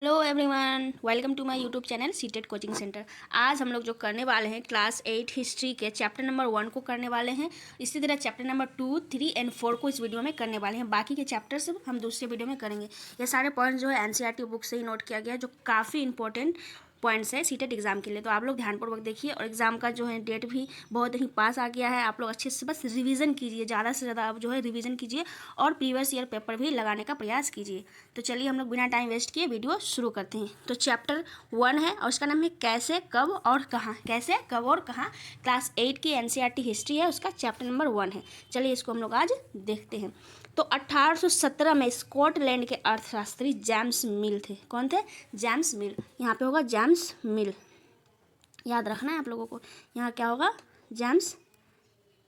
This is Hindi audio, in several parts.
Hello everyone, welcome to my YouTube channel CTET coaching centre. आज हम लोग जो करने वाले हैं क्लास 8 हिस्ट्री के चैप्टर नंबर 1 को करने वाले हैं। इसी तरह चैप्टर नंबर 2, 3 एंड 4 को इस वीडियो में करने वाले हैं। बाकी के चैप्टर्स हम दूसरे वीडियो में करेंगे। ये सारे पॉइंट्स जो है एनसीईआरटी बुक से ही नोट किया गया है, जो काफ़ी इंपॉर्टेंट पॉइंट्स है सीटेट एग्जाम के लिए। तो आप लोग ध्यानपूर्वक देखिए, और एग्जाम का जो है डेट भी बहुत ही पास आ गया है। आप लोग अच्छे से बस रिवीजन कीजिए, ज़्यादा से ज़्यादा आप जो है रिवीजन कीजिए और प्रीवियस ईयर पेपर भी लगाने का प्रयास कीजिए। तो चलिए हम लोग बिना टाइम वेस्ट किए वीडियो शुरू करते हैं। तो चैप्टर 1 है और उसका नाम है कैसे, कब और कहाँ। कैसे, कब और कहाँ क्लास 8 की एनसीईआरटी हिस्ट्री है, उसका चैप्टर नंबर 1 है। चलिए इसको हम लोग आज देखते हैं। तो 1817 में स्कॉटलैंड के अर्थशास्त्री जेम्स मिल थे। कौन थे? जेम्स मिल। यहाँ पे होगा जेम्स मिल, याद रखना है आप लोगों को। यहाँ क्या होगा? जेम्स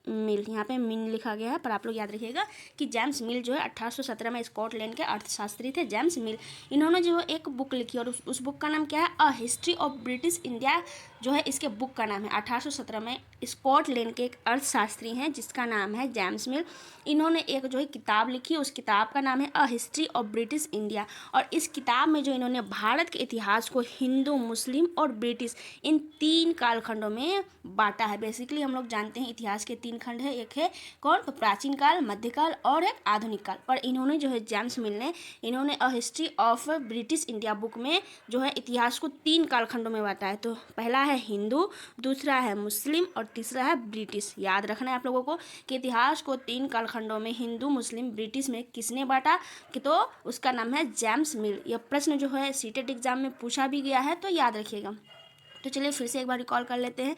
मिल। यहाँ पे मिल लिखा गया है, पर आप लोग याद रखिएगा कि जेम्स मिल जो है 1817 में स्कॉटलैंड के अर्थशास्त्री थे। जेम्स मिल, इन्होंने जो एक बुक लिखी और उस बुक का नाम क्या है? A history of British India जो है इसके बुक का नाम है। 1817 में स्कॉटलैंड के एक अर्थशास्त्री हैं जिसका नाम है जेम्स मिल। इन्होंने एक जो है किताब लिखी, उस किताब का नाम है a history of British India. और इस किताब में जो इन्होंने भारत के इतिहास को हिंदू, मुस्लिम और ब्रिटिश इन 3 कालखंडों में बांटा है। बेसिकली हम लोग जानते हैं इतिहास के 3 खंड है। एक है कौन? तो प्राचीन काल, मध्यकाल और एक आधुनिक काल। पर इन्होंने जो है जेम्स मिल ने इन्होंने a history of British India book में जो है इतिहास को 3 कालखंडों में बांटा है। तो पहला है हिंदू, दूसरा है मुस्लिम और तीसरा है ब्रिटिश। याद रखना है आप लोगों को कि इतिहास को 3 कालखंडों में हिंदू, मुस्लिम, ब्रिटिश में किसने बांटा, कि तो उसका नाम है जेम्स मिल। यह प्रश्न जो है सीटेट एग्जाम में पूछा भी गया है, तो याद रखिएगा। तो चलिए फिर से एक बार रिकॉल कर लेते हैं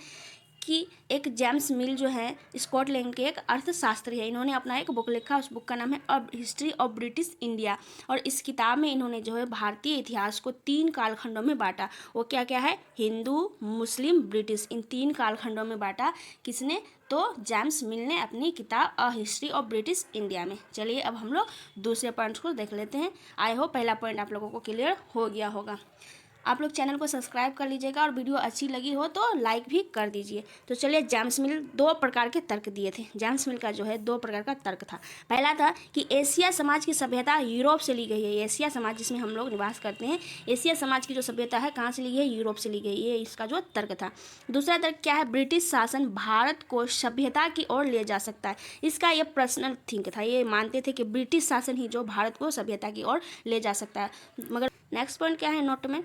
कि एक जेम्स मिल जो है स्कॉटलैंड के एक अर्थशास्त्री है। इन्होंने अपना एक बुक लिखा, उस बुक का नाम है अब हिस्ट्री ऑफ ब्रिटिश इंडिया। और इस किताब में इन्होंने जो है भारतीय इतिहास को 3 कालखंडों में बांटा। वो क्या क्या है? हिंदू, मुस्लिम, ब्रिटिश, इन 3 कालखंडों में बांटा। किसने? तो जेम्स मिल ने अपनी किताब a history of British India में। चलिए अब हम लोग दूसरे पॉइंट्स को देख लेते हैं। आई होप पहला पॉइंट आप लोगों को क्लियर हो गया होगा। आप लोग चैनल को सब्सक्राइब कर लीजिएगा और वीडियो अच्छी लगी हो तो लाइक भी कर दीजिए। तो चलिए, जेम्स मिल 2 प्रकार के तर्क दिए थे। जेम्स मिल का जो है 2 प्रकार का तर्क था। पहला था कि एशिया समाज की सभ्यता यूरोप से ली गई है। एशिया समाज जिसमें हम लोग निवास करते हैं, एशिया समाज की जो सभ्यता है कहाँ से ली है? यूरोप से ली गई। ये इसका जो तर्क था। दूसरा तर्क क्या है? ब्रिटिश शासन भारत को सभ्यता की ओर ले जा सकता है। इसका ये पर्सनल थिंक था। ये मानते थे कि ब्रिटिश शासन ही जो भारत को सभ्यता की ओर ले जा सकता है। मगर नेक्स्ट पॉइंट क्या है नोट में?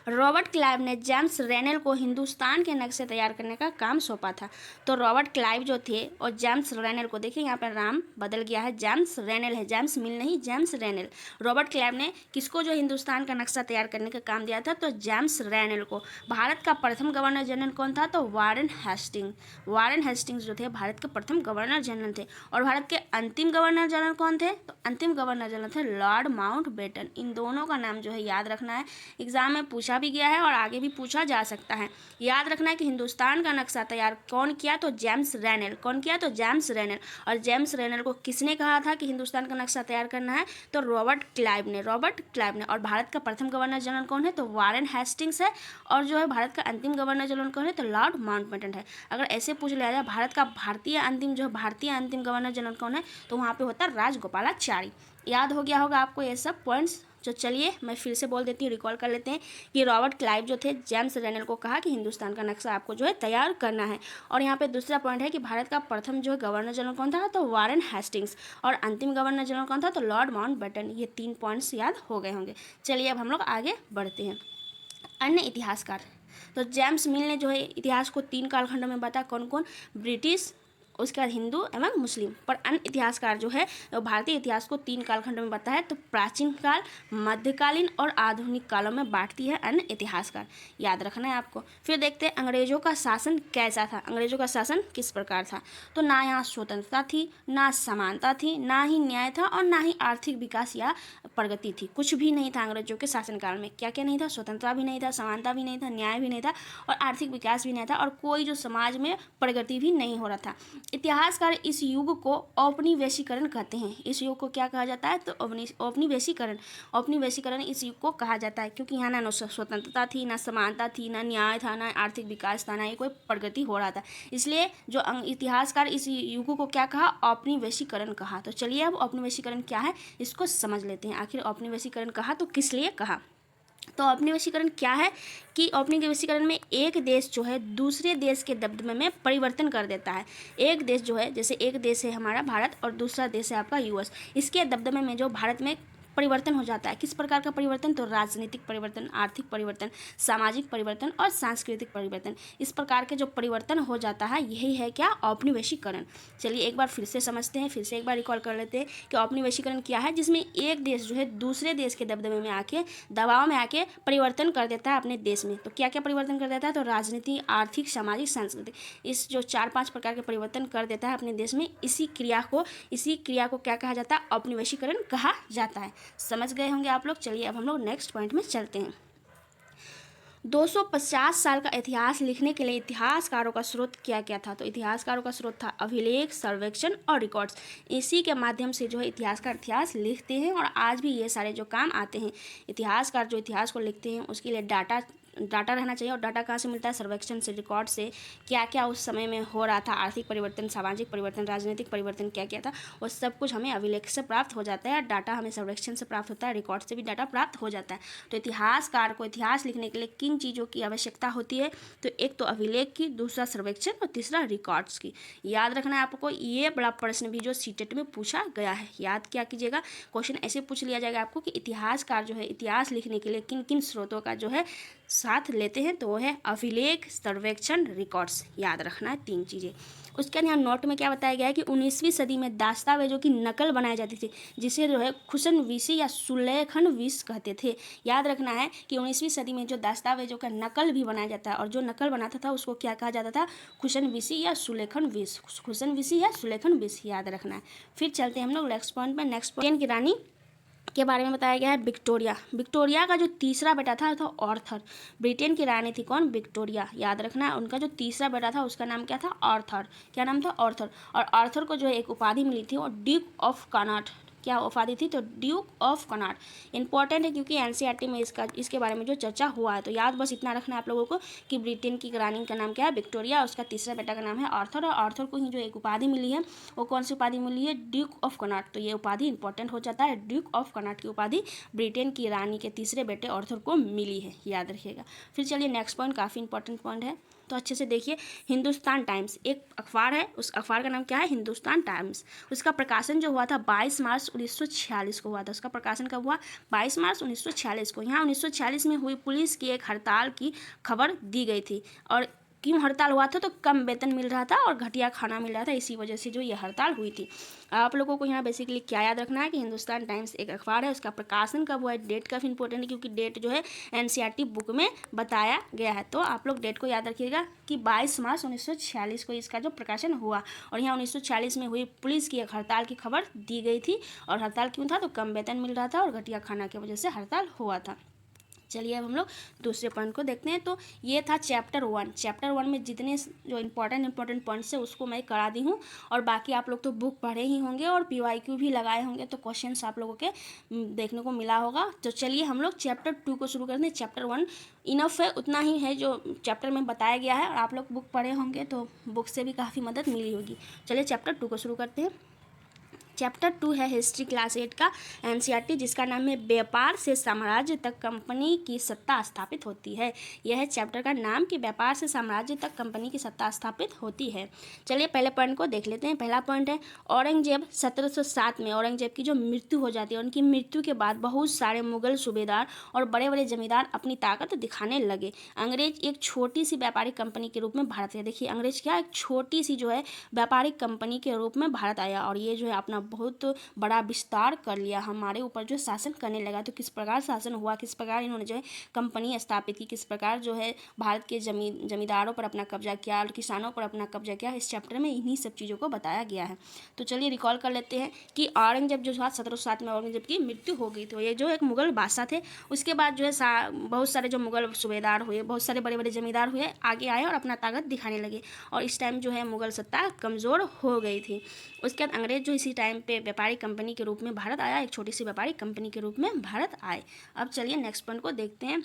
रॉबर्ट क्लाइव ने जेम्स रेनेल को हिंदुस्तान के नक्शे तैयार करने का काम सौंपा था। तो रॉबर्ट क्लाइव जो थे और जेम्स रेनेल को, देखिए यहाँ पर नाम बदल गया है, जेम्स रेनेल है, जेम्स मिल नहीं, जेम्स रेनेल। रॉबर्ट क्लाइव ने किसको जो हिंदुस्तान का नक्शा तैयार करने का काम दिया था? तो जेम्स रेनेल को। भारत का प्रथम गवर्नर जनरल कौन था? तो वारेन हेस्टिंग। वारेन हेस्टिंग्स जो थे भारत के प्रथम गवर्नर जनरल थे। और भारत के अंतिम गवर्नर जनरल कौन थे? तो अंतिम गवर्नर जनरल थे लॉर्ड माउंटबेटन। इन दोनों का नाम जो है याद रखना है, एग्जाम में पूछा भी गया है और आगे भी पूछा जा सकता है। याद रखना है कि हिंदुस्तान का नक्शा तैयार कौन किया? तो जेम्स रेनेल। कौन किया? तो जेम्स रेनेल। और जेम्स रेनेल को किसने कहा था कि हिंदुस्तान का नक्शा तैयार करना है? तो रॉबर्ट क्लाइव ने। रॉबर्ट क्लाइव ने। और भारत का प्रथम गवर्नर जनरल कौन है? तो वारेन हेस्टिंग्स है। और जो है भारत का अंतिम गवर्नर जनरल कौन है? तो लॉर्ड माउंटबेटन है। अगर ऐसे पूछ लिया जाए भारत का भारतीय अंतिम गवर्नर जनरल कौन है, तो वहाँ पे होता है राजगोपालाचारी। याद हो गया होगा आपको ये सब पॉइंट्स। तो चलिए मैं फिर से बोल देती हूँ, रिकॉल कर लेते हैं कि रॉबर्ट क्लाइव जो थे जेम्स रेनेल को कहा कि हिंदुस्तान का नक्शा आपको जो है तैयार करना है। और यहाँ पे दूसरा पॉइंट है कि भारत का प्रथम जो है गवर्नर जनरल कौन था? तो वारेन हेस्टिंग्स। और अंतिम गवर्नर जनरल कौन था? तो लॉर्ड माउंटबेटन। ये 3 पॉइंट्स याद हो गए होंगे। चलिए अब हम लोग आगे बढ़ते हैं। अन्य इतिहासकार। तो जेम्स मिल ने जो है इतिहास को 3 कालखंडों में बांटा। कौन कौन? ब्रिटिश, उसके बाद हिंदू एवं मुस्लिम। पर अन्य इतिहासकार जो है भारतीय इतिहास को 3 कालखंडों में बांटा है। तो प्राचीन काल, मध्यकालीन और आधुनिक कालों में बांटती है अन्य इतिहासकार। याद रखना है आपको। फिर देखते हैं अंग्रेजों का शासन कैसा था। अंग्रेजों का शासन किस प्रकार था? तो ना यहाँ स्वतंत्रता थी, ना समानता थी, ना ही न्याय था और ना ही आर्थिक विकास या प्रगति थी। कुछ भी नहीं था अंग्रेजों के शासनकाल में। क्या क्या नहीं था? स्वतंत्रता भी नहीं था, समानता भी नहीं था, न्याय भी नहीं था और आर्थिक विकास भी नहीं था, और कोई जो समाज में प्रगति भी नहीं हो रहा था। इतिहासकार इस युग को औपनिवेशीकरण कहते हैं। इस युग को क्या कहा जाता है? तो औपनिवेशीकरण इस युग को कहा जाता है, क्योंकि यहाँ ना स्वतंत्रता थी, ना समानता थी, ना न्याय था, ना आर्थिक विकास था, ना ही कोई प्रगति हो रहा था। इसलिए जो इतिहासकार इस युग को क्या कहा? औपनिवेशीकरण कहा। तो चलिए अब औपनिवेशीकरण क्या है इसको समझ लेते हैं। आखिर औपनिवेशीकरण कहा तो किस लिए कहा? तो औपनिवेशीकरण क्या है कि औपनिवेशीकरण में एक देश जो है दूसरे देश के दबदबे में परिवर्तन कर देता है। एक देश जो है, जैसे एक देश है हमारा भारत और दूसरा देश है आपका यूएस, इसके दबदबे में जो भारत में परिवर्तन हो जाता है। किस प्रकार का परिवर्तन? तो राजनीतिक परिवर्तन, आर्थिक परिवर्तन, सामाजिक परिवर्तन और सांस्कृतिक परिवर्तन। इस प्रकार के जो परिवर्तन हो जाता है यही है क्या? औपनिवेशीकरण। चलिए एक बार फिर से समझते हैं, फिर से एक बार रिकॉल कर लेते हैं कि औपनिवेशीकरण क्या है, जिसमें एक देश जो है दूसरे देश के दबदबे में आके, दबाव में आके परिवर्तन कर देता है अपने देश में। तो क्या क्या परिवर्तन कर देता है? तो राजनीति, आर्थिक, सामाजिक, सांस्कृतिक, इस जो 4-5 प्रकार के परिवर्तन कर देता है अपने देश में, इसी क्रिया को क्या कहा जाता है? औपनिवेशीकरण कहा जाता है। समझ गए होंगे आप लोग। चलिए अब हम लोग नेक्स्ट पॉइंट में चलते हैं। 250 साल का इतिहास लिखने के लिए इतिहासकारों का स्रोत क्या क्या था? तो इतिहासकारों का स्रोत था अभिलेख, सर्वेक्षण और रिकॉर्ड्स। इसी के माध्यम से जो है इतिहासकार इतिहास लिखते हैं और आज भी ये सारे जो काम आते हैं। इतिहासकार जो इतिहास को लिखते हैं उसके लिए डाटा रहना चाहिए। और डाटा कहाँ से मिलता है? सर्वेक्षण से, रिकॉर्ड से। क्या क्या उस समय में हो रहा था, आर्थिक परिवर्तन, सामाजिक परिवर्तन, राजनीतिक परिवर्तन क्या क्या था, वो सब कुछ हमें अभिलेख से प्राप्त हो जाता है। डाटा हमें सर्वेक्षण से प्राप्त होता है, रिकॉर्ड से भी डाटा प्राप्त हो जाता है। तो इतिहासकार को इतिहास लिखने के लिए किन चीज़ों की आवश्यकता होती है? तो एक तो अभिलेख की, दूसरा सर्वेक्षण और तीसरा रिकॉर्ड्स की। याद रखना है आपको, ये बड़ा प्रश्न भी जो सीटेट में पूछा गया है, याद क्या कीजिएगा। क्वेश्चन ऐसे पूछ लिया जाएगा आपको कि इतिहासकार जो है इतिहास लिखने के लिए किन किन स्रोतों का जो है साथ लेते हैं, तो वो है अभिलेख, सर्वेक्षण, रिकॉर्ड्स। याद रखना है 3 चीज़ें। उसके यहाँ नोट में क्या बताया गया है कि 19वीं सदी में दस्तावेजों की नकल बनाई जाती थी, जिसे जो है खुशनवीसी या सुलेखनवीस कहते थे। याद रखना है कि 19वीं सदी में जो दस्तावेजों का नकल भी बनाया जाता है और जो नकल बनाता था उसको क्या कहा जाता था? खुशनवीसी या सुलेखनवीस। खुशनवीसी या सुलेखनवीस, याद रखना है। फिर चलते हैं हम लोग नेक्स्ट पॉइंट में। नेक्स्ट पॉइंट की रानी के बारे में बताया गया है विक्टोरिया। विक्टोरिया का जो तीसरा बेटा था तो आर्थर। ब्रिटेन की रानी थी कौन? विक्टोरिया। याद रखना है, उनका जो तीसरा बेटा था उसका नाम क्या था? आर्थर। क्या नाम था? आर्थर। और आर्थर को जो है एक उपाधि मिली थी और ड्यूक ऑफ कनॉट। क्या उपाधि थी? तो ड्यूक ऑफ कनॉट। इंपॉर्टेंट है क्योंकि एनसीईआरटी में इसके बारे में जो चर्चा हुआ है। तो याद बस इतना रखना है आप लोगों को कि ब्रिटेन की रानी का नाम क्या है? विक्टोरिया। उसका तीसरा बेटा का नाम है आर्थर। और आर्थर को ही जो एक उपाधि मिली है वो कौन सी उपाधि मिली है? Duke of Connaught. तो ये उपाधि इंपॉर्टेंट हो जाता है। ड्यूक ऑफ कनॉट की उपाधि ब्रिटेन की रानी के तीसरे बेटे आर्थर को मिली है, याद रखिएगा। फिर चलिए नेक्स्ट पॉइंट, काफ़ी इंपॉर्टेंट पॉइंट है, तो अच्छे से देखिए। हिंदुस्तान टाइम्स एक अखबार है, उस अखबार का नाम क्या है? हिंदुस्तान टाइम्स। उसका प्रकाशन जो हुआ था 22 मार्च 1946 को हुआ था। उसका प्रकाशन कब हुआ? 22 मार्च 1946 को। यहाँ 1946 में हुई पुलिस की एक हड़ताल की खबर दी गई थी। और क्यों हड़ताल हुआ था? तो कम वेतन मिल रहा था और घटिया खाना मिल रहा था, इसी वजह से जो ये हड़ताल हुई थी। आप लोगों को यहाँ बेसिकली क्या याद रखना है कि हिंदुस्तान टाइम्स एक अखबार है, उसका प्रकाशन कब हुआ है, डेट काफ़ी इंपॉर्टेंट है क्योंकि डेट जो है एनसीईआरटी बुक में बताया गया है। तो आप लोग डेट को याद रखिएगा कि 22 मार्च 1946 को इसका जो प्रकाशन हुआ। और यहाँ 1946 में हुई पुलिस की एक हड़ताल की खबर दी गई थी। और हड़ताल क्यों था? तो कम वेतन मिल रहा था और घटिया खाना की वजह से हड़ताल हुआ था। चलिए अब हम लोग दूसरे पॉइंट को देखते हैं। तो ये था चैप्टर 1। चैप्टर 1 में जितने जो इंपॉर्टेंट पॉइंट्स है उसको मैं करा दी हूँ। और बाकी आप लोग तो बुक पढ़े ही होंगे और पीवाईक्यू भी लगाए होंगे, तो क्वेश्चंस आप लोगों के देखने को मिला होगा। तो चलिए हम लोग चैप्टर 2 को शुरू करते हैं। चैप्टर 1 इनफ है, उतना ही है जो चैप्टर में बताया गया है। और आप लोग बुक पढ़े होंगे तो बुक से भी काफ़ी मदद मिली होगी। चलिए चैप्टर 2 को शुरू करते हैं। चैप्टर 2 है हिस्ट्री क्लास 8 का एनसीईआरटी, जिसका नाम है व्यापार से साम्राज्य तक कंपनी की सत्ता स्थापित होती है। यह है चैप्टर का नाम कि व्यापार से साम्राज्य तक कंपनी की सत्ता स्थापित होती है। चलिए पहले पॉइंट को देख लेते हैं। पहला पॉइंट है औरंगजेब 1707 में औरंगजेब की जो मृत्यु हो जाती है, उनकी मृत्यु के बाद बहुत सारे मुगल सूबेदार और बड़े बड़े जमींदार अपनी ताकत दिखाने लगे। अंग्रेज एक छोटी सी व्यापारिक कंपनी के रूप में भारत आया। देखिए अंग्रेज क्या, एक छोटी सी जो है व्यापारिक कंपनी के रूप में भारत आया और ये जो है अपना बहुत बड़ा विस्तार कर लिया, हमारे ऊपर जो शासन करने लगा। तो किस प्रकार शासन हुआ, किस प्रकार इन्होंने जो है कंपनी स्थापित की, किस प्रकार जो है भारत के जमींदारों पर अपना कब्जा किया और किसानों पर अपना कब्जा किया, इस चैप्टर में इन्हीं सब चीज़ों को बताया गया है। तो चलिए रिकॉल कर लेते हैं कि औरंगजेब जो था 1707 में औरंगजेब की मृत्यु हो गई। तो ये जो एक मुगल बादशाह थे, उसके बाद जो है बहुत सारे जो मुगल सूबेदार हुए, बहुत सारे बड़े बड़े जमींदार हुए, आगे आए और अपना ताकत दिखाने लगे, और इस टाइम जो है मुगल सत्ता कमज़ोर हो गई थी। उसके बाद अंग्रेज जो इसी टाइम पे व्यापारी कंपनी के रूप में भारत आया, एक छोटी सी व्यापारी कंपनी के रूप में भारत आए। अब चलिए नेक्स्ट पॉइंट को देखते हैं।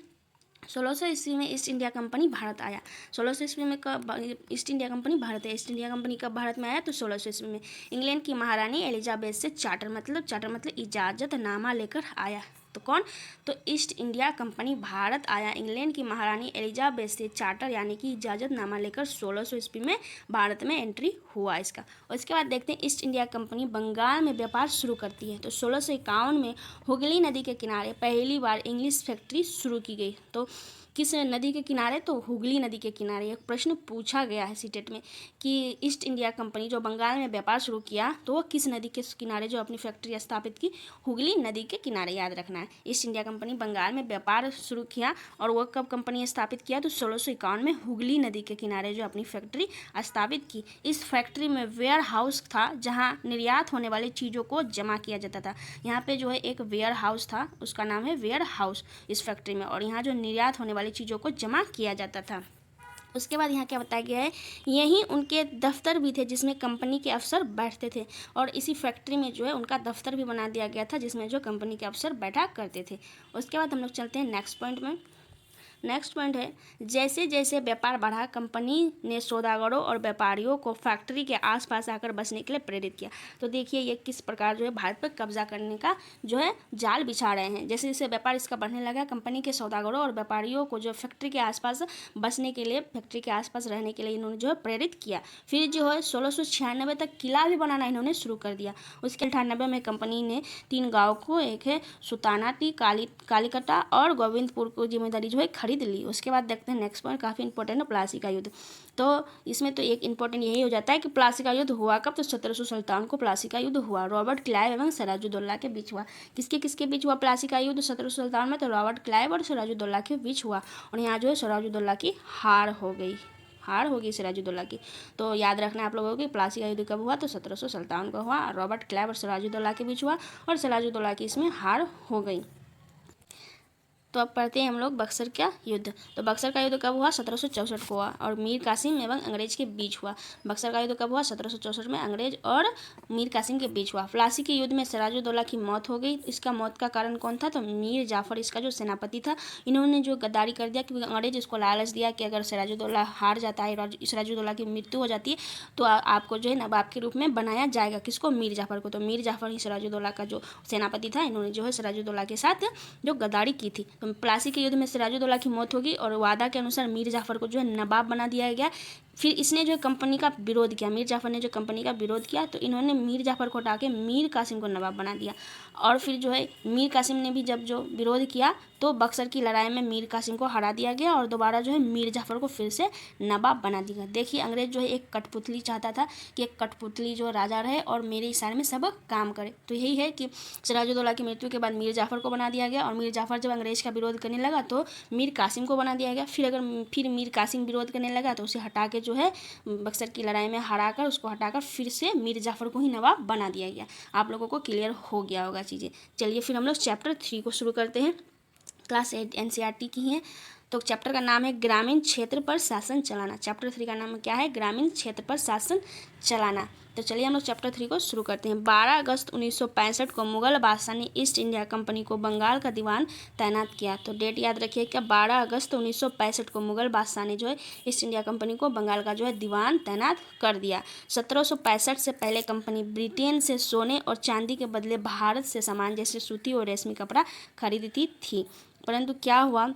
1600 ईस्वी में ईस्ट इंडिया कंपनी भारत आया। 1600 ईस्वी में कब ईस्ट इंडिया कंपनी भारत है? ईस्ट इंडिया कंपनी कब भारत में आया? तो 1600 ईस्वी में इंग्लैंड की महारानी एलिजाबेथ से चार्टर मतलब इजाज़तनामा लेकर आया। तो कौन? तो ईस्ट इंडिया कंपनी भारत आया इंग्लैंड की महारानी एलिजाबेथ से चार्टर यानी कि इजाज़तनामा लेकर 1600 ईस्वी में भारत में एंट्री हुआ इसका। और इसके बाद देखते हैं ईस्ट इंडिया कंपनी बंगाल में व्यापार शुरू करती है। तो 1651 में हुगली नदी के किनारे पहली बार इंग्लिश फैक्ट्री शुरू की गई। तो किस नदी के किनारे? तो हुगली नदी के किनारे। एक प्रश्न पूछा गया है सीटेट में कि ईस्ट इंडिया कंपनी जो बंगाल में व्यापार शुरू किया तो वो किस नदी के किनारे जो अपनी फैक्ट्री स्थापित की? हुगली नदी के किनारे, याद रखना है। ईस्ट इंडिया कंपनी बंगाल में व्यापार शुरू किया और वो कब कंपनी स्थापित किया? तो 1651 में हुगली नदी के किनारे जो अपनी फैक्ट्री स्थापित की। इस फैक्ट्री में वेयर हाउस था जहाँ निर्यात होने वाली चीज़ों को जमा किया जाता था। यहाँ पे जो है एक वेयर हाउस था, उसका नाम है वेयर हाउस इस फैक्ट्री में, और यहाँ जो निर्यात होने वाली चीज़ों को जमा किया जाता था। उसके बाद यहाँ क्या बताया गया है, यहीं उनके दफ्तर भी थे जिसमें कंपनी के अफसर बैठते थे, और इसी फैक्ट्री में जो है उनका दफ्तर भी बना दिया गया था जिसमें जो कंपनी के अफसर बैठा करते थे। उसके बाद हम लोग चलते हैं नेक्स्ट पॉइंट में। नेक्स्ट पॉइंट है, जैसे जैसे व्यापार बढ़ा कंपनी ने सौदागरों और व्यापारियों को फैक्ट्री के आसपास आकर बसने के लिए प्रेरित किया। तो देखिए ये किस प्रकार जो है भारत पर कब्जा करने का जो है जाल बिछा रहे हैं। जैसे जैसे व्यापार इसका बढ़ने लगा, कंपनी के सौदागरों और व्यापारियों को जो फैक्ट्री के आसपास बसने के लिए, फैक्ट्री के आसपास रहने के लिए इन्होंने जो है प्रेरित किया। फिर जो है 1696 तक किला भी बनाना इन्होंने शुरू कर दिया। उसके 98 में कंपनी ने 3 गाँव को, एक है सुतानाटी, कालीकटा और गोविंदपुर को जिम्मेदारी जो है खरीद ली। उसके बाद देखते हैं नेक्स्ट पॉइंट, काफ़ी इंपॉर्टेंट है, प्लासी का युद्ध। तो इसमें तो एक इंपॉर्टेंट यही हो जाता है कि प्लासी का युद्ध हुआ कब? तो 1757 को प्लासी का युद्ध हुआ। रॉबर्ट क्लाइव एवं सिराजुद्दौला के बीच हुआ। किसके किसके बीच हुआ प्लासी का युद्ध 1757 में? तो रॉबर्ट क्लाइव और सिराजुद्दौला के बीच हुआ, और यहाँ जो है सिराजुद्दौला की हार होगी सिराजुद्दौला की। तो याद रखना आप लोगों को प्लासी का युद्ध कब हुआ? तो 1757 को हुआ। रॉबर्ट क्लाइव और सिराजुद्दौला के बीच हुआ और सिराजुद्दौला की इसमें हार हो गई। तो अब पढ़ते हैं हम लोग बक्सर का युद्ध। तो बक्सर का युद्ध कब हुआ? 1764 को हुआ और मीर कासिम एवं अंग्रेज के बीच हुआ। बक्सर का युद्ध कब हुआ? 1764 में अंग्रेज और मीर कासिम के बीच हुआ। प्लासी के युद्ध में सिराजुद्दौला की मौत हो गई। इसका मौत का कारण कौन था? तो मीर जाफर इसका जो सेनापति था, इन्होंने जो गद्दारी कर दिया क्योंकि अंग्रेज इसको लालच दिया कि अगर सिराजुद्दौला हार जाता है, सिराजुद्दौला की मृत्यु हो जाती है तो आपको जो है नवाब के रूप में बनाया जाएगा। किसको? मीर जाफर को। तो मीर जाफर ही सिराजुद्दौला का जो सेनापति था, इन्होंने जो है सिराजुद्दौला के साथ जो गद्दारी की थी। तो प्लासी के युद्ध में सिराजुद्दौला की मौत होगी और वादा के अनुसार मीर जाफर को जो है नवाब बना दिया गया। फिर इसने जो कंपनी का विरोध किया, मीर जाफर ने जो कंपनी का विरोध किया तो इन्होंने मीर जाफर को हटा के मीर कासिम को नवाब बना दिया। और फिर जो है मीर कासिम ने भी जब जो विरोध किया तो बक्सर की लड़ाई में मीर कासिम को हरा दिया गया और दोबारा जो है मीर जाफर को फिर से नवाब बना दिया गया। देखिए अंग्रेज जो है एक कठपुतली चाहता था कि एक कठपुतली जो राजा रहे और मेरे इशारे में सब काम करे। तो यही है कि सिराजुद्दौला की मृत्यु के बाद मीर जाफर को बना दिया गया और मीर जाफर जब अंग्रेज का विरोध करने लगा तो मीर कासिम को बना दिया गया। फिर मीर कासिम विरोध करने लगा तो उसे हटा के जो है बक्सर की लड़ाई में हराकर उसको हटाकर फिर से मीर जाफर को ही नवाब बना दिया गया। आप लोगों को क्लियर हो गया होगा चीज़ें। चलिए फिर हम लोग चैप्टर 3 को शुरू करते हैं। क्लास 8 NCERT की है। तो चैप्टर का नाम है ग्रामीण क्षेत्र पर शासन चलाना। चैप्टर 3 का नाम क्या है? ग्रामीण क्षेत्र पर शासन चलाना। तो चलिए हम लोग चैप्टर 3 को शुरू करते हैं। 12 अगस्त 1965 को मुगल बादशाह ने ईस्ट इंडिया कंपनी को बंगाल का दीवान तैनात किया। तो डेट याद रखिए क्या? 12 अगस्त 1965 को मुगल बादशाह ने जो है ईस्ट इंडिया कंपनी को बंगाल का जो है दीवान तैनात कर दिया। 1765 से पहले कंपनी ब्रिटेन से सोने और चांदी के बदले भारत से सामान जैसे सूती और रेशमी कपड़ा खरीदती थी, परंतु क्या हुआ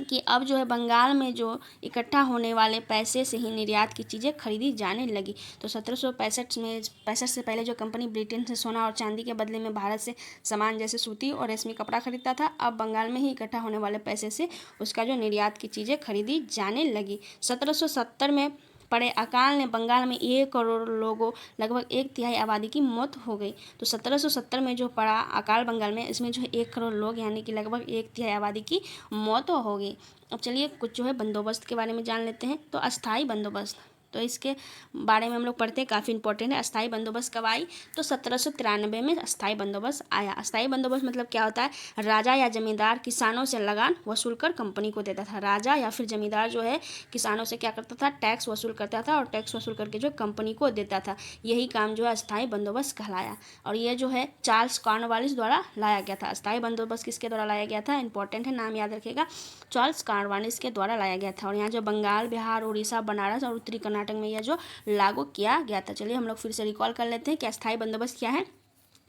कि अब जो है बंगाल में जो इकट्ठा होने वाले पैसे से ही निर्यात की चीज़ें खरीदी जाने लगी। तो 1765 से पहले जो कंपनी ब्रिटेन से सोना और चांदी के बदले में भारत से सामान जैसे सूती और रेशमी कपड़ा खरीदता था, अब बंगाल में ही इकट्ठा होने वाले पैसे से उसका जो निर्यात की चीज़ें खरीदी जाने लगी। 1770 में पड़े अकाल ने बंगाल में 1 करोड़ लोगों लगभग 1/3 आबादी की मौत हो गई। तो 1770 में जो पड़ा अकाल बंगाल में, इसमें जो है 1 करोड़ लोग यानी कि लगभग 1/3 आबादी की मौत हो गई। अब चलिए कुछ जो है बंदोबस्त के बारे में जान लेते हैं। तो अस्थाई बंदोबस्त, तो इसके बारे में हम लोग पढ़ते हैं, काफ़ी इंपॉर्टेंट है। अस्थाई बंदोबस्त कब आई? तो 1793 में अस्थाई बंदोबस्त आया। अस्थाई बंदोबस्त मतलब क्या होता है? राजा या जमींदार किसानों से लगान वसूल कर कंपनी को देता था। राजा या फिर जमींदार जो है किसानों से क्या करता था? टैक्स वसूल करता था और टैक्स वसूल करके जो कंपनी को देता था। यही काम जो है अस्थाई बंदोबस्त कहलाया। और ये जो है चार्ल्स कॉर्नवालिस द्वारा लाया गया था। अस्थाई बंदोबस्त किसके द्वारा लाया गया था? इंपॉर्टेंट है, नाम याद रखिएगा, चार्ल्स कॉर्नवालिस के द्वारा लाया गया था। और यहाँ जो बंगाल, बिहार, उड़ीसा, बनारस और उत्तरी कर्नाटक में यह जो लागू किया गया था। चलिए हम लोग फिर से रिकॉल कर लेते हैं कि अस्थाई बंदोबस्त क्या है।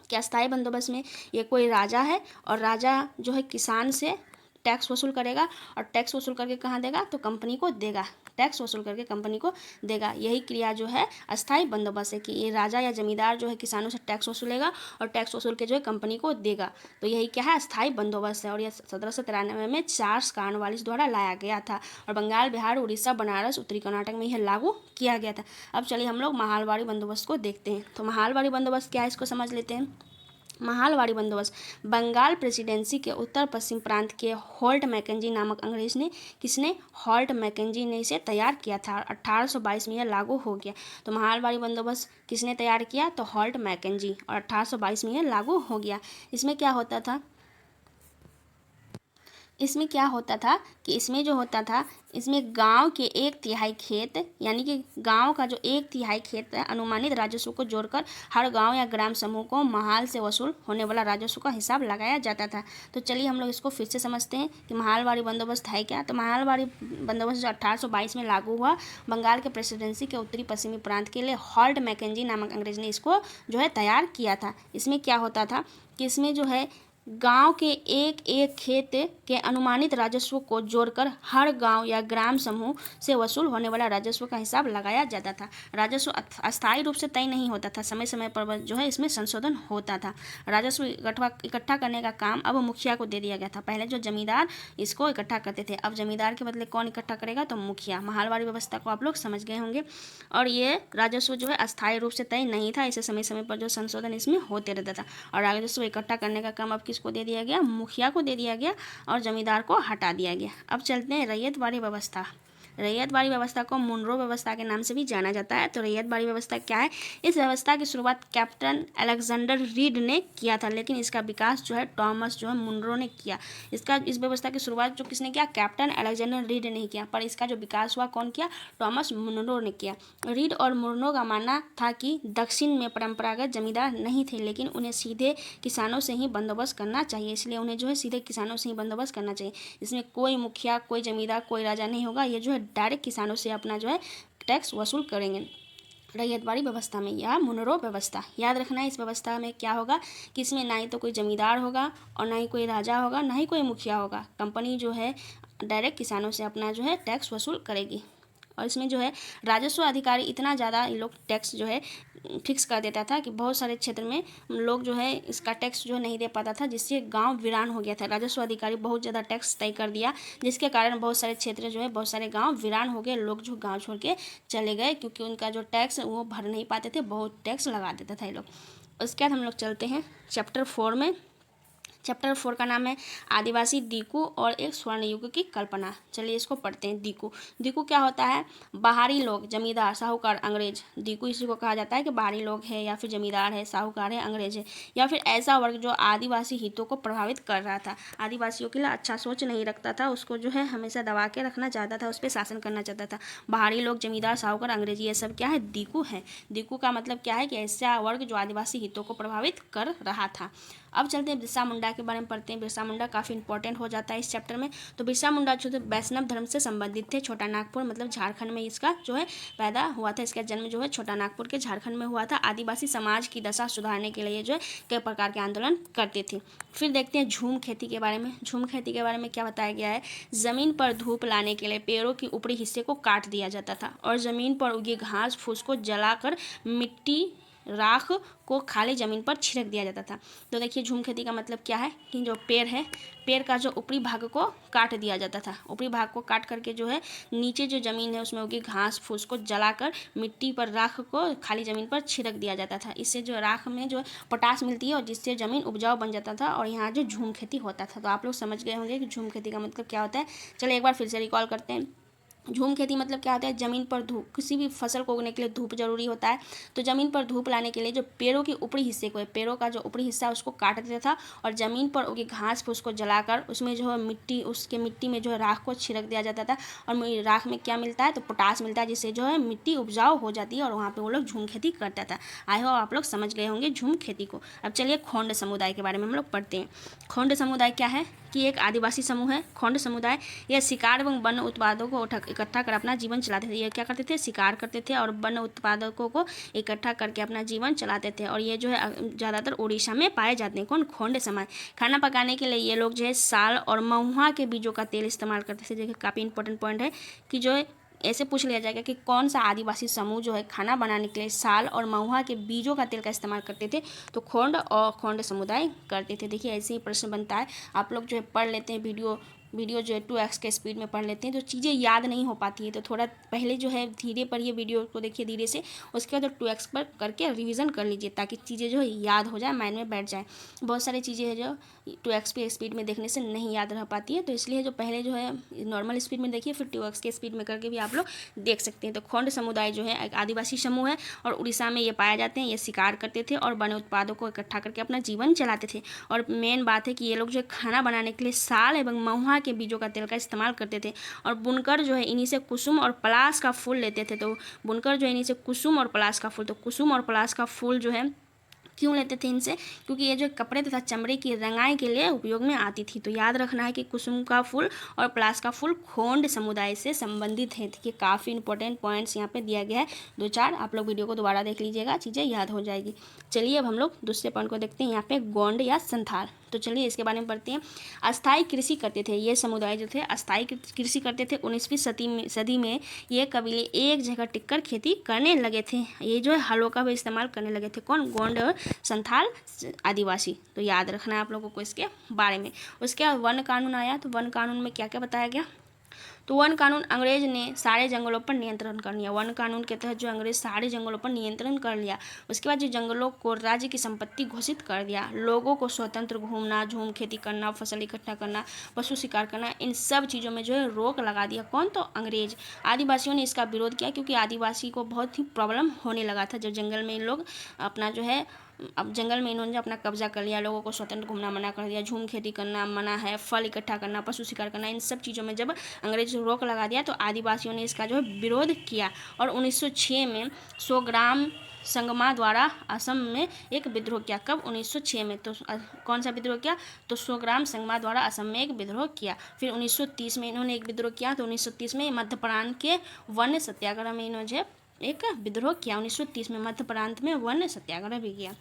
कि अस्थाई बंदोबस्त में ये कोई राजा है और राजा जो है किसान से टैक्स वसूल करेगा और टैक्स वसूल करके कहाँ देगा? तो कंपनी को देगा। टैक्स वसूल करके कंपनी को देगा। यही क्रिया जो है अस्थाई बंदोबस्त है कि ये राजा या जमींदार जो है किसानों से टैक्स वसूलेगा और टैक्स वसूल के जो है कंपनी को देगा। तो यही क्या है? अस्थाई बंदोबस्त है। और यह 1793 में चार्ल्स कॉर्नवालिस द्वारा लाया गया था और बंगाल, बिहार, उड़ीसा, बनारस, उत्तरी कर्नाटक में यह लागू किया गया था। अब चलिए हम लोग महालवाड़ी बंदोबस्त को देखते हैं। तो महालवाड़ी बंदोबस्त क्या है, इसको समझ लेते हैं। महालवाड़ी बंदोबस्त बंगाल प्रेसिडेंसी के उत्तर पश्चिम प्रांत के हॉल्ट मैकेंजी नामक अंग्रेज ने, किसने? हॉल्ट मैकेंजी ने इसे तैयार किया था। 1822 में यह लागू हो गया। तो महालवाड़ी बंदोबस्त किसने तैयार किया? तो हॉल्ट मैकेंजी, और 1822 में यह लागू हो गया। इसमें क्या होता था? इसमें क्या होता था कि इसमें जो होता था, इसमें गांव के 1/3 खेत, यानी कि गांव का जो 1/3 खेत है, अनुमानित राजस्व को जोड़कर हर गांव या ग्राम समूह को महाल से वसूल होने वाला राजस्व का हिसाब लगाया जाता था। तो चलिए हम लोग इसको फिर से समझते हैं कि महालवाड़ी बंदोबस्त है क्या। तो महालवाड़ी बंदोबस्त जो 1822 में लागू हुआ, बंगाल के प्रेसिडेंसी के उत्तरी पश्चिमी प्रांत के लिए हॉल्ट मैकेंजी नामक अंग्रेज ने इसको जो है तैयार किया था। इसमें क्या होता था कि इसमें जो है गांव के 1/1 खेत के अनुमानित राजस्व को जोड़कर हर गांव या ग्राम समूह से वसूल होने वाला राजस्व का हिसाब लगाया जाता था। राजस्व अस्थायी रूप से तय नहीं होता था, समय समय पर जो है इसमें संशोधन होता था। राजस्व इकट्ठा करने का काम अब मुखिया को दे दिया गया था। पहले जो जमींदार इसको इकट्ठा करते थे, अब जमींदार के बदले कौन इकट्ठा करेगा? तो मुखिया। महालवाड़ी व्यवस्था को आप लोग समझ गए होंगे। और ये राजस्व जो है अस्थायी रूप से तय नहीं था, इसे समय समय पर जो संशोधन इसमें होते रहता था। और राजस्व इकट्ठा करने का काम अब किसको दे दिया गया? मुखिया को दे दिया गया और जमींदार को हटा दिया गया। अब चलते हैं रैयतवाड़ी व्यवस्था। रैयतवाड़ी व्यवस्था को मुनरो व्यवस्था के नाम से भी जाना जाता है। तो रैयतवाड़ी व्यवस्था क्या है? इस व्यवस्था की शुरुआत कैप्टन अलेक्जेंडर रीड ने किया था, लेकिन इसका विकास जो है टॉमस जो है मुनरो ने किया। इस व्यवस्था की शुरुआत जो किसने किया? कैप्टन अलेक्जेंडर रीड ने किया, पर इसका जो विकास हुआ कौन किया? टॉमस मुनरो ने किया। रीड और मुनरो का मानना था कि दक्षिण में परंपरागत जमींदार नहीं थे, लेकिन उन्हें सीधे किसानों से ही बंदोबस्त करना चाहिए, इसलिए उन्हें जो है सीधे किसानों से ही बंदोबस्त करना चाहिए। इसमें कोई मुखिया, कोई जमींदार, कोई राजा नहीं होगा, ये जो है डायरेक्ट किसानों से अपना जो है टैक्स वसूल करेंगे। रैयतवाड़ी व्यवस्था में या मुनरो व्यवस्था, याद रखना है इस व्यवस्था में क्या होगा कि इसमें ना ही तो कोई जमींदार होगा और ना ही कोई राजा होगा, ना ही कोई मुखिया होगा। कंपनी जो है डायरेक्ट किसानों से अपना जो है टैक्स वसूल करेगी। और इसमें जो है राजस्व अधिकारी इतना ज़्यादा ये लोग टैक्स जो है फिक्स कर देता था कि बहुत सारे क्षेत्र में लोग जो है इसका टैक्स जो नहीं दे पाता था, जिससे गांव वीरान हो गया था। राजस्व अधिकारी बहुत ज़्यादा टैक्स तय कर दिया, जिसके कारण बहुत सारे क्षेत्र जो है, बहुत सारे गांव वीरान हो गए। लोग जो गांव छोड़ के चले गए क्योंकि उनका जो टैक्स वो भर नहीं पाते थे, बहुत टैक्स लगा देता था ये लोग। उसके बाद हम लोग चलते हैं चैप्टर 4 में। चैप्टर 4 का नाम है आदिवासी दीकू और एक स्वर्ण युग की कल्पना। चलिए इसको पढ़ते हैं। दीकू, दीकू क्या होता है? बाहरी लोग, जमींदार, साहूकार, अंग्रेज। दीकू इसी को कहा जाता है कि बाहरी लोग है या फिर जमींदार है, साहूकार है, अंग्रेज है, या फिर ऐसा वर्ग जो आदिवासी हितों को प्रभावित कर रहा था, आदिवासियों के लिए अच्छा सोच नहीं रखता था, उसको जो है हमेशा दबा के रखना चाहता था, उस पर शासन करना चाहता था। बाहरी लोग, जमींदार, साहूकार, अंग्रेज, ये सब क्या है? दीकू है। दीकू का मतलब क्या है कि ऐसा वर्ग जो आदिवासी हितों को प्रभावित कर रहा था। अब चलते हैं बिरसा मुंडा के बारे में पढ़ते हैं। बिरसा मुंडा काफ़ी इंपॉर्टेंट हो जाता है इस चैप्टर में। तो बिरसा मुंडा जो थे वैष्णव धर्म से संबंधित थे। छोटा नागपुर मतलब झारखंड में इसका जो है पैदा हुआ था। इसका जन्म जो है छोटा नागपुर के झारखंड में हुआ था। आदिवासी समाज की दशा सुधारने के लिए जो है कई प्रकार के आंदोलन करते थे। फिर देखते हैं झूम खेती के बारे में। झूम खेती के बारे में क्या बताया गया है? ज़मीन पर धूप लाने के लिए पेड़ों के ऊपरी हिस्से को काट दिया जाता था और ज़मीन पर उगी घास फूस को जलाकर मिट्टी राख को खाली ज़मीन पर छिड़क दिया जाता था। तो देखिए झूम खेती का मतलब क्या है कि जो पेड़ है, पेड़ का जो ऊपरी भाग को काट दिया जाता था। ऊपरी भाग को काट करके जो है नीचे जो ज़मीन है उसमें उगी घास फूस को जलाकर मिट्टी पर राख को खाली ज़मीन पर छिड़क दिया जाता था। इससे जो राख में जो पोटास मिलती है और जिससे ज़मीन उपजाऊ बन जाता था और यहाँ जो झूम खेती होता था। तो आप लोग समझ गए होंगे कि झूम खेती का मतलब क्या होता है। चलिए एक बार फिर से रिकॉल करते हैं। झूम खेती मतलब क्या होता है, ज़मीन पर धूप, किसी भी फसल को उगने के लिए धूप जरूरी होता है। तो ज़मीन पर धूप लाने के लिए जो पेड़ों के ऊपरी हिस्से को है, पेड़ों का जो ऊपरी हिस्सा है उसको काट देता था और ज़मीन पर उगे घास फूस को जलाकर उसमें जो है मिट्टी में जो है राख को छिड़क दिया जाता था। और राख में क्या मिलता है, तो पोटास मिलता है, जिससे जो है मिट्टी उपजाऊ हो जाती है और वहाँ पर वो लोग झूम खेती करता था। आई होप आप लोग समझ गए होंगे झूम खेती को। अब चलिए खोंड समुदाय के बारे में हम लोग पढ़ते हैं। खोंड समुदाय क्या है कि एक आदिवासी समूह है। खोंड समुदाय यह शिकार एवं वन उत्पादों को इकट्ठा कर अपना जीवन चलाते थे। ये क्या करते थे, शिकार करते थे और वन उत्पादकों को इकट्ठा करके अपना जीवन चलाते थे। और ये जो है ज़्यादातर उड़ीसा में पाए जाते हैं। कौन, खोंड समाज। खाना पकाने के लिए ये लोग जो है साल और महुआ के बीजों का तेल इस्तेमाल करते थे। देखिए काफ़ी इंपॉर्टेंट पॉइंट है कि जो ऐसे पूछ लिया जाएगा कि कौन सा आदिवासी समूह जो है खाना बनाने के लिए साल और महुआ के बीजों का तेल का इस्तेमाल करते थे, तो खोंड और खोंड समुदाय करते थे। देखिए ऐसे ही प्रश्न बनता है, आप लोग जो है पढ़ लेते हैं वीडियो जो है 2x के स्पीड में पढ़ लेते हैं तो चीज़ें याद नहीं हो पाती है। तो थोड़ा पहले जो है धीरे पढ़िए, वीडियो को देखिए धीरे से, उसके बाद 2x पर करके रिवीजन कर लीजिए ताकि चीज़ें जो है याद हो जाए, माइंड में बैठ जाए। बहुत सारी चीज़ें हैं जो 2x पे स्पीड में देखने से नहीं याद रह पाती है, तो इसलिए जो पहले जो है नॉर्मल स्पीड में देखिए, फिर 2x के स्पीड में करके भी आप लोग देख सकते हैं। तो खोंड समुदाय जो है एक आदिवासी समूह है और उड़ीसा में ये पाए जाते हैं। ये शिकार करते थे और वन उत्पादों को इकट्ठा करके अपना जीवन चलाते थे। और मेन बात है कि ये लोग जो है खाना बनाने के लिए साल एवं महुआ के बीजों का तेल का इस्तेमाल करते थे। और बुनकर जो है इन्हीं से कुसुम और पलाश का फूल लेते थे। तो बुनकर जो है इन्हीं से कुसुम और पलाश का फूल, तो कुसुम और पलाश का फूल जो है क्यों लेते थे इनसे, क्योंकि ये जो कपड़े तथा चमड़े की रंगाई के लिए उपयोग में आती थी। तो याद रखना है कि कुसुम का फूल और पलाश का फूल खोंड समुदाय से संबंधित है। देखिए काफ़ी इंपॉर्टेंट पॉइंट्स यहाँ पे दिया गया है, 2-4 आप लोग वीडियो को दोबारा देख लीजिएगा, चीज़ें याद हो जाएगी। चलिए अब हम लोग दूसरे पॉइंट को देखते हैं, यहाँ पे गोंड या संथाल। तो चलिए इसके बारे में पढ़ते हैं। अस्थायी कृषि करते थे ये समुदाय जो थे, अस्थायी कृषि करते थे। 19वीं सदी में ये कबीले एक जगह टिककर खेती करने लगे थे। ये जो है हलों का भी इस्तेमाल करने लगे थे। कौन, गोंड और संथाल आदिवासी। तो याद रखना है आप लोगों को इसके बारे में। उसके बाद वन कानून आया। तो वन कानून में क्या क्या बताया गया, तो वन कानून अंग्रेज ने सारे जंगलों पर नियंत्रण कर लिया। वन कानून के तहत जो अंग्रेज सारे जंगलों पर नियंत्रण कर लिया। उसके बाद जो जंगलों को राज्य की संपत्ति घोषित कर दिया। लोगों को स्वतंत्र घूमना, झूम खेती करना, फसल इकट्ठा करना, पशु शिकार करना, इन सब चीज़ों में जो है रोक लगा दिया। कौन, तो अंग्रेज। आदिवासियों ने इसका विरोध किया क्योंकि आदिवासी को बहुत ही प्रॉब्लम होने लगा था जब जंगल में इन लोग अपना जो है, अब जंगल में इन्होंने अपना कब्जा कर लिया, लोगों को स्वतंत्र घूमना मना कर दिया, झूम खेती करना मना है, फल इकट्ठा करना, पशु शिकार करना, इन सब चीज़ों में जब अंग्रेज रोक लगा दिया तो आदिवासियों ने इसका जो है विरोध किया। और 1906 में सोग्राम संगमा द्वारा असम में एक विद्रोह किया। कब, 1906 में। तो कौन सा विद्रोह किया, तो सोग्राम संगमा द्वारा असम में एक विद्रोह किया। फिर 1930 में इन्होंने एक विद्रोह किया। तो 1930 में मध्य प्रांत के वन सत्याग्रह में इन्होंने एक विद्रोह किया। 1930 में मध्य प्रांत में वन सत्याग्रह भी किया।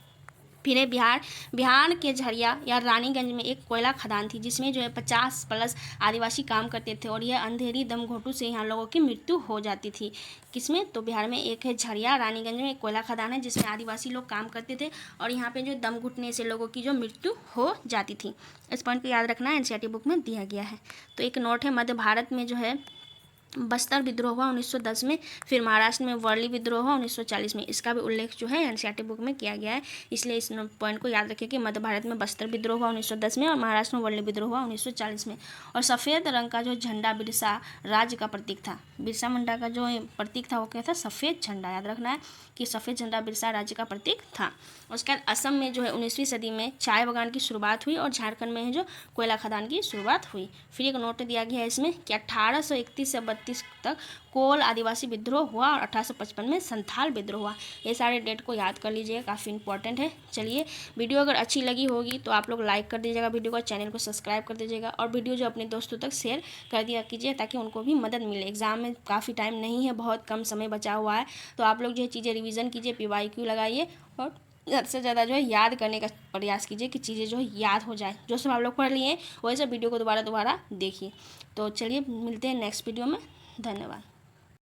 फिर है बिहार के झरिया या रानीगंज में एक कोयला खदान थी जिसमें जो है 50+ आदिवासी काम करते थे और यह अंधेरी दम घोंटू से यहाँ लोगों की मृत्यु हो जाती थी। किसमें, तो बिहार में एक है झरिया रानीगंज में एक कोयला खदान है जिसमें आदिवासी लोग काम करते थे और यहाँ पे जो दम घुटने से लोगों की जो मृत्यु हो जाती थी। इस पॉइंट को याद रखना है, एनसीईआरटी बुक में दिया गया है। तो एक नोट है, मध्य भारत में जो है बस्तर विद्रोह हुआ 1910 में। फिर महाराष्ट्र में वर्ली विद्रोह हुआ 1940 में। इसका भी उल्लेख जो है एनसीईआरटी बुक में किया गया है, इसलिए इस पॉइंट को याद रखिए कि मध्य भारत में बस्तर विद्रोह हुआ 1910 में और महाराष्ट्र में वर्ली विद्रोह हुआ 1940 में। और सफ़ेद रंग का जो झंडा बिरसा राज्य का प्रतीक था। बिरसा मुंडा का जो प्रतीक था वो क्या था, सफ़ेद झंडा। याद रखना है कि सफ़ेद झंडा बिरसा राज्य का प्रतीक था। उसके बाद असम में जो है 19वीं सदी में चाय बागान की शुरुआत हुई और झारखंड में है जो कोयला खदान की शुरुआत हुई। फिर एक नोट दिया गया है इसमें कि 1831 से 32 तक कोल आदिवासी विद्रोह हुआ और 1855 में संथाल विद्रोह हुआ। ये सारे डेट को याद कर लीजिएगा, काफ़ी इंपॉर्टेंट है। चलिए वीडियो अगर अच्छी लगी होगी तो आप लोग लाइक कर दीजिएगा वीडियो को, चैनल को सब्सक्राइब कर दीजिएगा और वीडियो जो अपने दोस्तों तक शेयर कर दिया कीजिए ताकि उनको भी मदद मिले। एग्जाम में काफ़ी टाइम नहीं है, बहुत कम समय बचा हुआ है, तो आप लोग जो है चीज़ें रिविज़न कीजिए, PYQ लगाइए और ज़्यादा से ज़्यादा जो है याद करने का प्रयास कीजिए कि चीज़ें जो है याद हो जाए। जो सब आप लोग पढ़ लिए वही सब वीडियो को दोबारा देखिए। तो चलिए मिलते हैं नेक्स्ट वीडियो में। धन्यवाद।